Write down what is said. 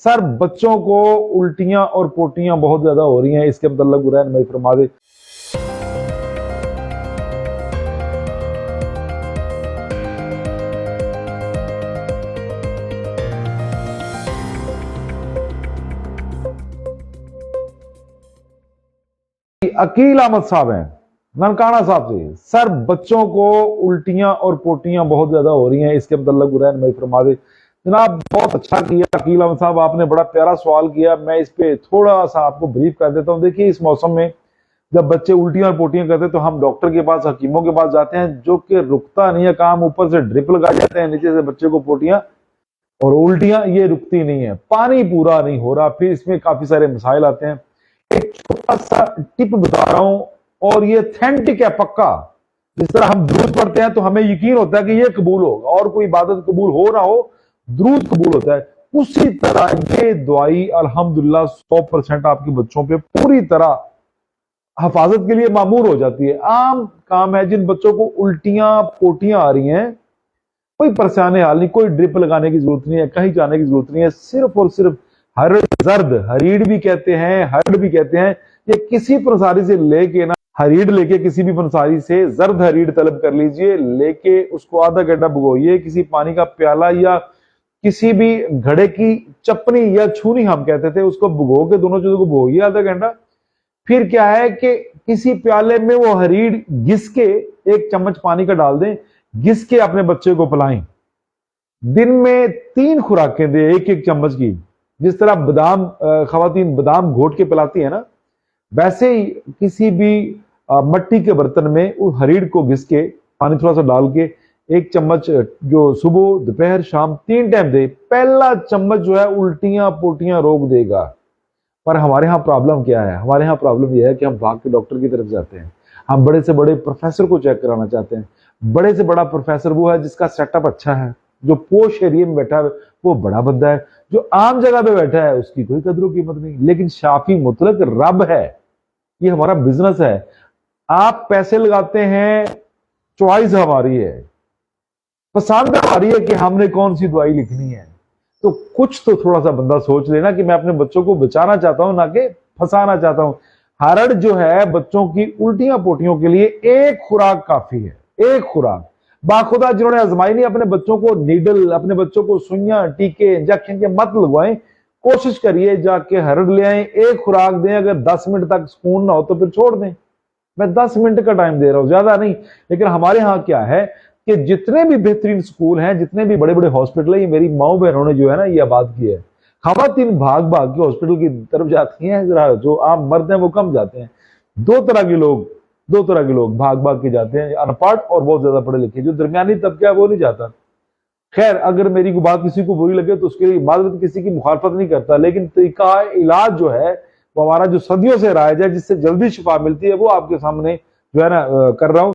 Sir बच्चों को उल्टियां और पोटियां बहुत ज्यादा हो रही हैं, इसके मतलब गुरैन भाई फरमा दे। अकील अहमद साहब हैं ननकाना साहब से, सर बच्चों को उल्टियां और पोटियां बहुत ज्यादा हो रही हैं, इसके मतलब गुरैन भाई फरमा दे। जनाब बहुत अच्छा किया अकील अहमद साहब, आपने बड़ा प्यारा सवाल किया। मैं इस पे थोड़ा सा आपको ब्रीफ कर देता हूँ। देखिए इस मौसम में जब बच्चे उल्टियां और पोटियां करते हैं तो हम डॉक्टर के पास, हकीमों के पास जाते हैं, जो कि रुकता नहीं है काम। ऊपर से ड्रिप लगा जाते हैं, नीचे से बच्चे को पोटियां और उल्टियां ये रुकती नहीं है, पानी पूरा नहीं हो रहा। फिर इसमें काफी सारे मसाइल आते हैं। एक छोटा सा टिप बता रहा हूं और ये ऑथेंटिक है, पक्का। जिस तरह हम दुरूद पढ़ते हैं तो हमें यकीन होता है कि ये कबूल होगा, और कोई इबादत कबूल हो ना हो, दुरूद कबूल होता है। उसी तरह ये दुआई अल्हम्दुलिल्लाह 100% आपके बच्चों पे पूरी तरह हिफाजत के लिए मामूर हो जाती है। आम काम है जिन बच्चों को उल्टियां पोटियां आ रही हैं, कोई परेशानी हाल नहीं, कोई ड्रिप लगाने की जरूरत नहीं है, कहीं जाने की जरूरत नहीं है। सिर्फ और सिर्फ हरड़, जर्द हरीड़ भी कहते हैं, हरड़ भी कहते हैं, ये किसी पंसारी से लेके ना, हरीड़ लेके किसी भी पंसारी से जर्द हरीड़ तलब कर लीजिए, लेके उसको आधा घंटा भिगोइए किसी पानी का प्याला या किसी भी घड़े की चपनी या छूनी हम कहते थे, उसको भिगो के दोनों चीजों को भिगोइए आधा घंटा। फिर क्या है कि किसी प्याले में वो हरीड़ घिस के 1 चम्मच पानी का डाल दें, घिस के अपने बच्चे को पिलाएं। दिन में 3 खुराकें दें 1-1 चम्मच की। जिस तरह बादाम खवातीन बादाम घोट के पिलाती है ना, वैसे ही किसी भी मट्टी के बर्तन में उस हरीड़ को घिस के पानी थोड़ा सा डाल के 1 चम्मच जो सुबह दोपहर शाम 3 टाइम दे। पहला चम्मच जो है उल्टियां पोटियां रोक देगा। पर हमारे यहाँ प्रॉब्लम क्या है? हमारे यहाँ प्रॉब्लम यह है कि हम भाग के डॉक्टर की तरफ जाते हैं, हम बड़े से बड़े प्रोफेसर को चेक कराना चाहते हैं। बड़े से बड़ा प्रोफेसर वो है जिसका सेटअप अच्छा है, जो पोश एरिया में बैठा है वो बड़ा बंदा है, जो आम जगह पे बैठा है उसकी कोई कदर कीमत नहीं। लेकिन शाफी मुतलक रब है, ये हमारा बिजनेस है। आप पैसे लगाते हैं, चॉइस हमारी है, पसंद हमारी है कि हमने कौन सी दवाई लिखनी है। तो कुछ तो थोड़ा सा बंदा सोच लेना कि मैं अपने बच्चों को बचाना चाहता हूं, ना कि फंसाना चाहता हूं। हरड़ जो है बच्चों की उल्टियां पोटियों के लिए 1 खुराक काफी है, 1 खुराक। बाखुदा जिन्होंने आजमाई नहीं, अपने बच्चों को नीडल, अपने बच्चों को सुइयां टीके इंजेक्शन के मत लगवाएं। कोशिश करिए जाके हरड़ ले आए, 1 खुराक दें। अगर 10 मिनट तक सुकून ना हो तो फिर छोड़ दें। मैं 10 मिनट का टाइम दे रहा हूं, ज्यादा नहीं। लेकिन हमारे यहाँ क्या है कि जितने भी बेहतरीन स्कूल हैं, जितने भी बड़े बड़े हॉस्पिटल है, ये मेरी माओ बहनों ने जो है ना ये आबाद की है। खवातीन भाग भाग के हॉस्पिटल की तरफ जाती हैं, जरा जो आम मर्द हैं वो कम जाते हैं। 2 तरह के लोग भाग भाग के जाते हैं, अनपढ़ और बहुत ज्यादा पढ़े लिखे। जो दरमियानी तबका है वो नहीं जाता। खैर, अगर मेरी बात किसी को बुरी लगे तो उसके लिए माजरत, किसी की मुखालफत नहीं करता, लेकिन तरीका इलाज जो है वो हमारा जो सदियों से राइज है, जिससे जल्दी शिफा मिलती है, वो आपके सामने जो है ना कर रहा हूं।